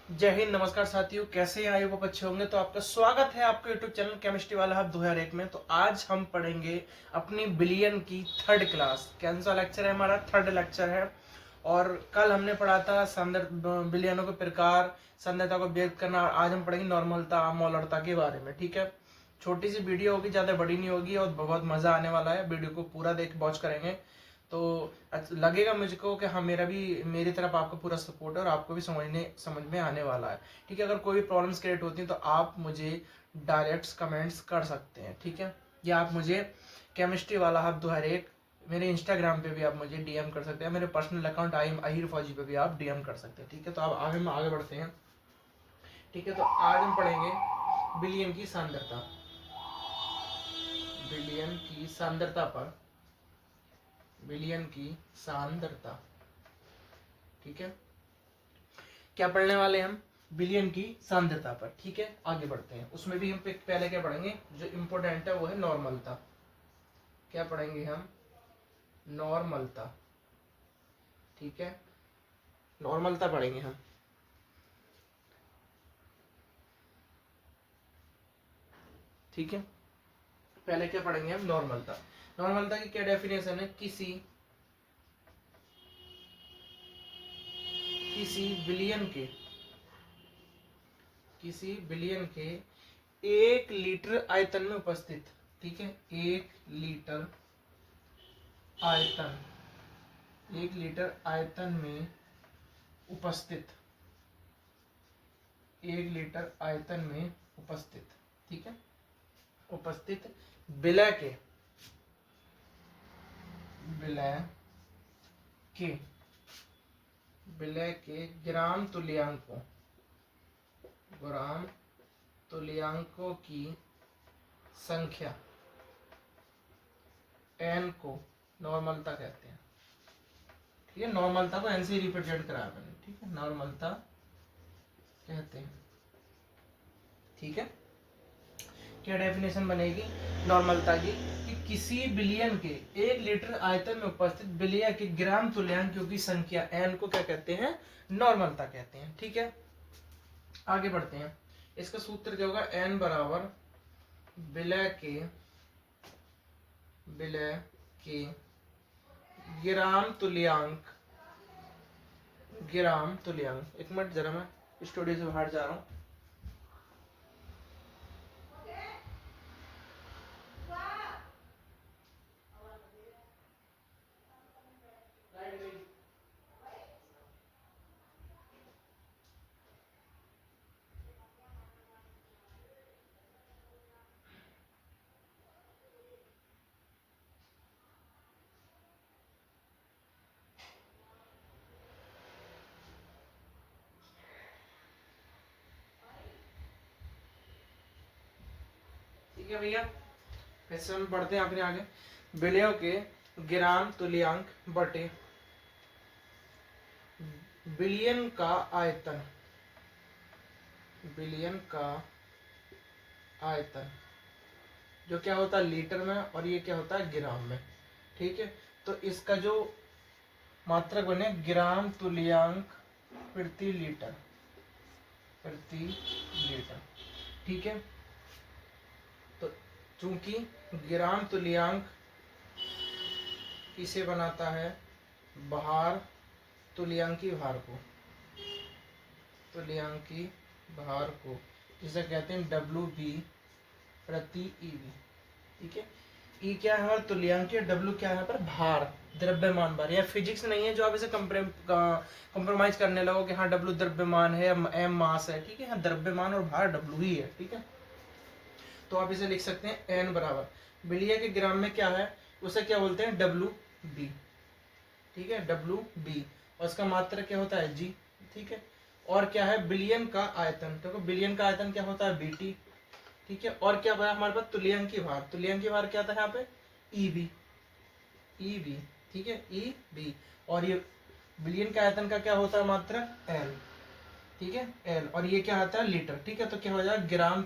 जय हिंद, नमस्कार साथियों, कैसे हैं? आयु अच्छे होंगे। तो आपका स्वागत है आपके यूट्यूब चैनल केमिस्ट्री वाला हब 2001 में। तो आज हम पढ़ेंगे अपनी बिलियन की थर्ड क्लास। कौन सा लेक्चर है? हमारा थर्ड लेक्चर है। और कल हमने पढ़ा था बिलियनों के प्रकार, सांद्रता को व्यक्त करना। आज हम पढ़ेंगे नॉर्मलता, मोलरता के बारे में। ठीक है, छोटी सी वीडियो होगी, ज्यादा बड़ी नहीं होगी और बहुत मजा आने वाला है। वीडियो को पूरा वॉच करेंगे तो लगेगा मुझको कि हाँ, मेरी तरफ आपका पूरा सपोर्ट है और आपको भी समझ में आने वाला है। ठीक है, अगर कोई भी प्रॉब्लम्स क्रिएट होती हैं तो आप मुझे डायरेक्ट कमेंट्स कर सकते हैं। ठीक है, या आप मुझे केमिस्ट्री वाला हब 2001 मेरे इंस्टाग्राम पे भी आप मुझे डीएम कर सकते हैं। मेरे पर्सनल अकाउंट अहीर फौजी पे भी आप डीएम कर सकते हैं। ठीक है, तो अब आगे बढ़ते हैं। ठीक है, तो आज हम पढ़ेंगे बिलियन की सांद्रता। बिलियन की सांद्रता पर बिलियन की सांद्रता। ठीक है, क्या पढ़ने वाले हम? बिलियन की सांद्रता पर। ठीक है, आगे बढ़ते हैं। उसमें भी हम पहले क्या पढ़ेंगे, जो इंपॉर्टेंट है वो है नॉर्मलता। क्या पढ़ेंगे हम? नॉर्मलता। ठीक है, नॉर्मलता पढ़ेंगे हम। ठीक है, पहले क्या पढ़ेंगे हम? नॉर्मलता। नॉर्मलता की क्या डेफिनेशन है? किसी बिलियन के 1 लीटर आयतन में उपस्थित। ठीक है, 1 लीटर आयतन 1 लीटर आयतन में उपस्थित 1 लीटर आयतन में उपस्थित। ठीक है, उपस्थित विलय के विलय के ग्राम तुल्यांकों की संख्या n को नॉर्मलता कहते हैं। ठीक है, नॉर्मलता को n से रिप्रेजेंट कराया मैंने। ठीक है, नॉर्मलता कहते हैं। ठीक है, क्या डेफिनेशन बनेगी नॉर्मलता की? कि किसी बिलियन के 1 लीटर आयतन में उपस्थित विलय के ग्राम तुल्यांकों की संख्या n को क्या कहते हैं? नॉर्मलता कहते हैं। ठीक है, आगे बढ़ते हैं। इसका सूत्र क्या होगा? n बराबर विलय के ग्राम तुल्यांक। एक मिनट, जरा मैं स्टूडियो से बाहर जा रहा हूँ। ठीक है भैया, ऐसे हम बढ़ते हैं अपने आगे। विलयों के ग्राम तुल्यांक बटे बिलियन का आयतन जो क्या होता है लीटर में, और ये क्या होता है ग्राम में। ठीक है, तो इसका जो मात्रक बने ग्राम तुल्यांक प्रति लीटर। ठीक है, तो चूंकि ग्राम तुल्यांक किसे बनाता है? तुल्यांकी भार को जिसे कहते हैं WB प्रति ईवी। ठीक है, ई क्या है हमारा? तुल्यांक, डब्ल्यू क्या है यहाँ पर? भार, द्रव्यमान भार। यह फिजिक्स नहीं है जो आप इसे कंप्रोमाइज करने लगो कि हाँ डब्ल्यू द्रव्यमान है, एम मास है। ठीक है, हाँ द्रव्यमान और भार डब्ल्यू ही है। ठीक है, तो आप इसे लिख सकते हैं एन बराबर विलय के ग्राम में क्या है, उसे क्या बोलते हैं? WB। ठीक है, WB, और इसका मात्रक क्या होता है? G। ठीक है, और क्या है? बिलियन का आयतन। देखो बिलियन का आयतन क्या होता है? BT। ठीक है, और क्या बना हमारे पास? तुल्यांकी भार क्या था यहाँ पे? EB। ठीक है, EB, और ये बिलियन के आयतन का क्या होता है? मात्रक L। ठीक है, L, और ये क्या आता है? लीटर। ठीक है, तो क्या हो जाएगा? ग्राम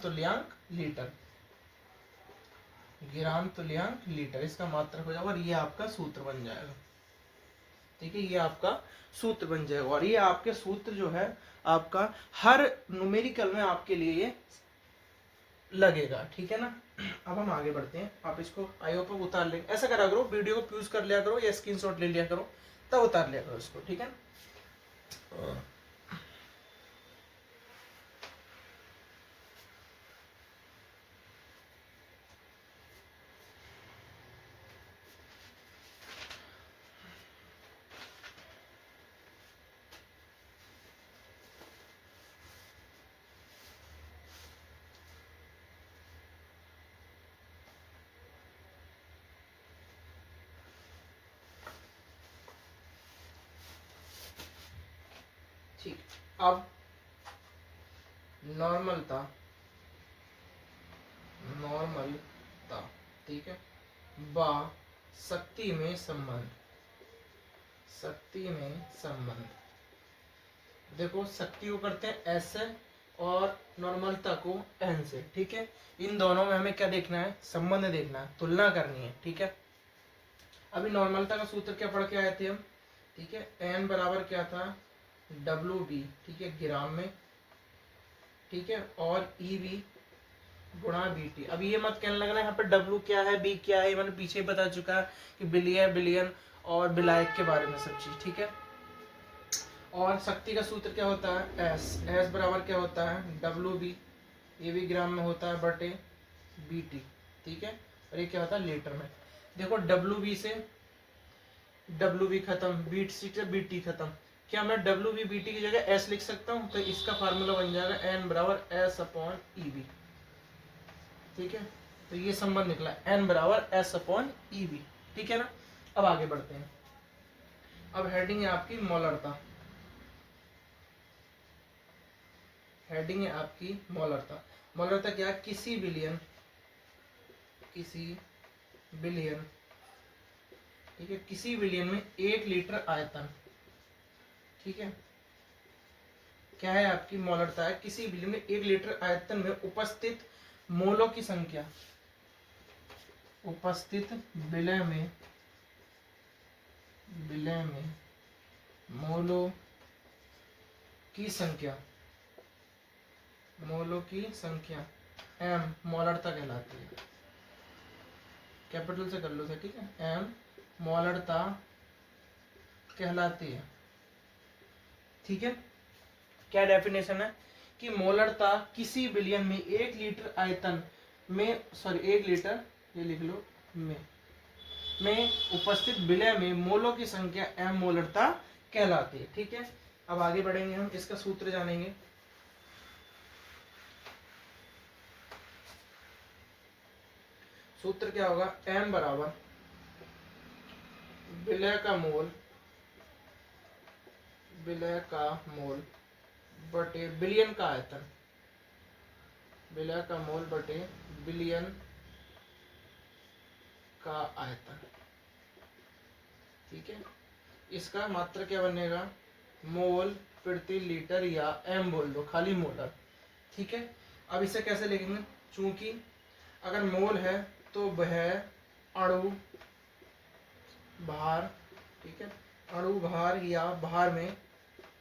तुल्यांक लीटर इसका मात्रक हो जाएगा, और ये आपका सूत्र बन जाएगा। ठीक है, ये आपका सूत्र बन जाएगा। और ये आपके सूत्र जो है आपका हर न्यूमेरिकल में आपके लिए ये लगेगा, ठीक है ना। अब हम आगे बढ़ते हैं। आप इसको आईओ पर उतार लेंगे, ऐसा करा करो, वीडियो को प्यूज कर लिया करो या स्क्रीनशॉट ले लिया करो, तब उतार लिया करो इसको, ठीक है ना। ठीक, अब नॉर्मलता, नॉर्मलता, ठीक है, बा शक्ति में संबंध, शक्ति में संबंध। देखो शक्ति को करते हैं एस से और नॉर्मलता को एन से, ठीक है। इन दोनों में हमें क्या देखना है, संबंध देखना है, तुलना करनी है, ठीक है। अभी नॉर्मलता का सूत्र क्या पढ़ के आए थे हम, ठीक है। एन बराबर क्या था, डब्ल्यू बी, ठीक है, ग्राम में, ठीक है, और ई बी गुणा बी टी। अब ये मत कहने लगना यहाँ पे डब्ल्यू क्या है, बी क्या है, मैंने पीछे ही बता चुका है कि बिलियन, बिलियन और बिलायक के बारे में सब चीज, ठीक है। और शक्ति का सूत्र क्या होता है, एस, एस बराबर क्या होता है, डब्ल्यू बी, ये भी ग्राम में होता है, बटे बी टी, ठीक है। और ये क्या होता है, लीटर में। देखो डब्ल्यू बी से डब्ल्यू बी खत्म, बी से बी टी खत्म, क्या मैं डब्ल्यू बी बी टी की जगह एस लिख सकता हूँ, तो इसका फार्मूला बन जाएगा एन बराबर एस अपॉन ई बी, ठीक है। तो ये संबंध निकला, एन बराबर एस अपॉन ई बी, ठीक है ना। अब आगे बढ़ते हैं। अब हेडिंग है आपकी मोलरता, हेडिंग है आपकी मोलरता। मोलरता क्या है, किसी बिलियन, किसी बिलियन, ठीक है, किसी बिलियन में 1 लीटर आयतन, ठीक है, क्या है आपकी मोलरता है, किसी बिलियन में 1 लीटर आयतन में उपस्थित मोलों की संख्या, उपस्थित विलय में, विलय में मोलों की संख्या, मोलों की संख्या एम मोलरता कहलाती है। कैपिटल से कर लो, ठीक है, एम मोलरता कहलाती है, ठीक है। क्या डेफिनेशन है कि मोलरता किसी बिलियन में 1 लीटर आयतन में, सॉरी 1 लीटर, ये लिख लो, में उपस्थित विलय में मोलों की संख्या एम मोलरता कहलाती है, ठीक है। अब आगे बढ़ेंगे, हम इसका सूत्र जानेंगे। सूत्र क्या होगा, एम बराबर विलय का मोल, विलय का मोल बटे बिलियन का आयतन, विलय का मोल बटे बिलियन का आयतन, ठीक है। इसका मात्रा क्या बनेगा, मोल प्रति लीटर, या एम बोल दो, खाली मोलर, ठीक है। अब इसे कैसे लिखेंगे, चूंकि अगर मोल है तो वह अणु भार, ठीक है, अणु भार या भार में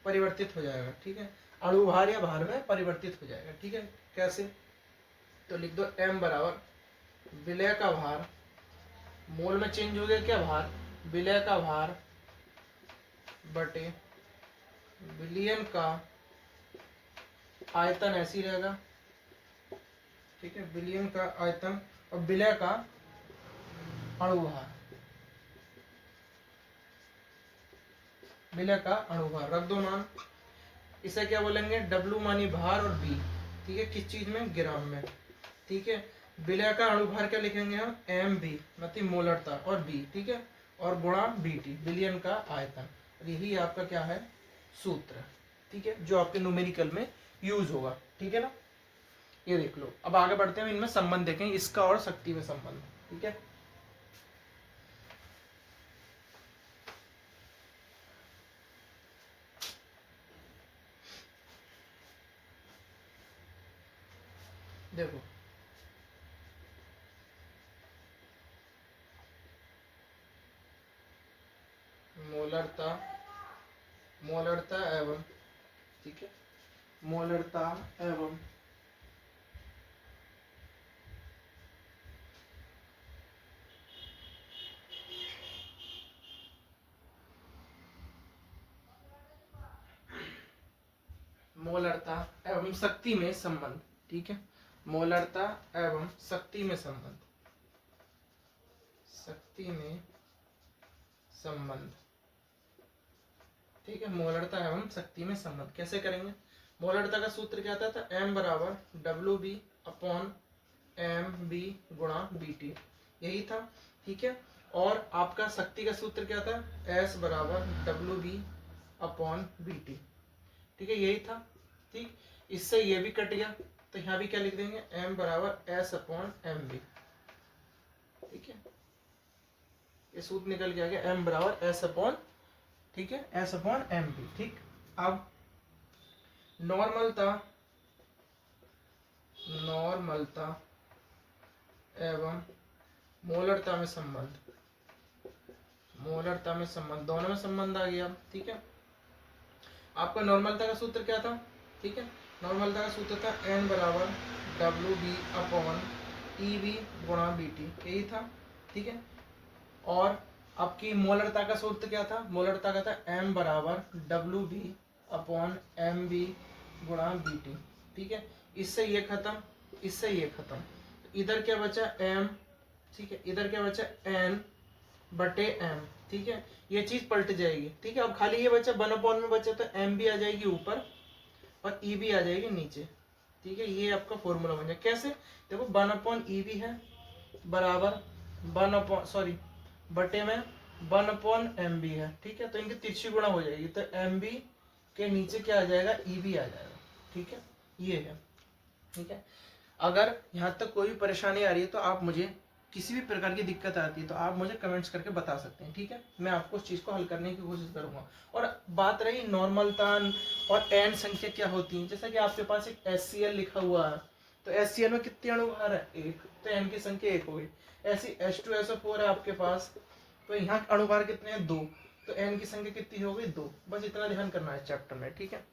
परिवर्तित हो जाएगा, ठीक है, अणु भार या भार में परिवर्तित हो जाएगा, ठीक है। कैसे, तो लिख दो एम बराबर विलय का भार, मोल में चेंज हो गया क्या भार, विलय का भार बटे बिलियन का आयतन, ऐसे ही रहेगा, ठीक है, बिलियन का आयतन और विलय का अणुभार, विलय का अणुभार रख दो मान। इसे क्या बोलेंगे, डब्ल्यू मानी भार और बी, ठीक है, किस चीज में, ग्राम में, ठीक है। विलय का अणुभार क्या लिखेंगे हम, एम बी मतलब मोलरता, और बी, ठीक है, और गुणा बी टी, बिलियन का आयतन। यही आपका क्या है, सूत्र, ठीक है, जो आपके न्यूमेरिकल में यूज होगा, ठीक है ना। ये देख लो। अब आगे बढ़ते हैं, इनमें संबंध देखें, इसका और शक्ति में संबंध, ठीक है। देखो मोलरता मोलरता एवं, ठीक है, मोलरता एवं मोलरता एवं शक्ति में संबंध, ठीक है, मोलरता एवं शक्ति में संबंध, शक्ति में संबंध, ठीक है, मोलरता एवं शक्ति में संबंध कैसे करेंगे? मोलरता का सूत्र क्या था? m बराबर WB अपॉन MB गुणा BT, यही था, ठीक है। और आपका शक्ति का सूत्र क्या था? S बराबर WB अपॉन BT, ठीक है, यही था, ठीक। इससे ये भी कट गया, तो यहाँ भी क्या लिख देंगे? m बराबर S अपॉन MB, ठीक है, ये सूत्र निकल के आ गया m बराबर S अपॉन, ठीक है, S अपॉन MB, ठीक। अब नॉर्मलता एवं मोलरता में संबंध, मोलरता में संबंध, दोनों में संबंध आ गया, ठीक है। आपका नॉर्मलता का सूत्र क्या था? ठीक है, नॉर्मलता का सूत्र था n बराबर WB अपॉन EB गुणा BT, यही था, ठीक है। और आपकी मोलरता का सूत्र क्या था? मोलरता का था m बराबर WB अपॉन MB गुणा BT, ठीक है। इससे ये खत्म, इससे ये खत्म, इधर क्या बचा? m, ठीक है, इधर क्या बचा? n बटे m, ठीक है, ये चीज पलट जाएगी, ठीक है। अब खाली ये बचा 1 अपॉन में बचा, तो m भी आ जाएगी ऊपर और e भी आ जाएगी नीचे, ठीक है। ये आपका फॉर्मूला बन जाए। कैसे? देखो 1 अपॉन ई भी है बराबर 1 अपॉन, सॉरी, बटे में 1 अपॉन एम बी है, ठीक है, तो इनकी तिरछी गुणा हो जाएगी, तो एम बी के नीचे क्या आ जाएगा? ई बी आ जाएगा, ठीक है, ये है, ठीक है। अगर यहाँ तक कोई भी परेशानी आ रही है तो आप मुझे, किसी भी प्रकार की दिक्कत आती है तो आप मुझे कमेंट्स करके बता सकते हैं, ठीक है, मैं आपको उस चीज़ को हल करने की कोशिश करूंगा। और बात रही नॉर्मलता और एन संख्या क्या होती है, जैसा कि आपके पास एक HCl लिखा हुआ है, तो HCl में कितने अणु आ रहे हैं? 1, तो एन की संख्या 1 हो गई। ऐसी H2SO4 है आपके पास, तो यहाँ अणुभार कितने हैं? 2, तो एन की संख्या कितनी हो गई? 2। बस इतना ध्यान करना है चैप्टर में, ठीक है।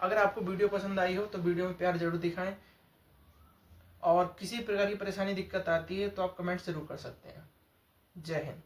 अगर आपको वीडियो पसंद आई हो तो वीडियो में प्यार जरूर दिखाएं, और किसी प्रकार की परेशानी दिक्कत आती है तो आप कमेंट जरूर कर सकते हैं। जय हिंद।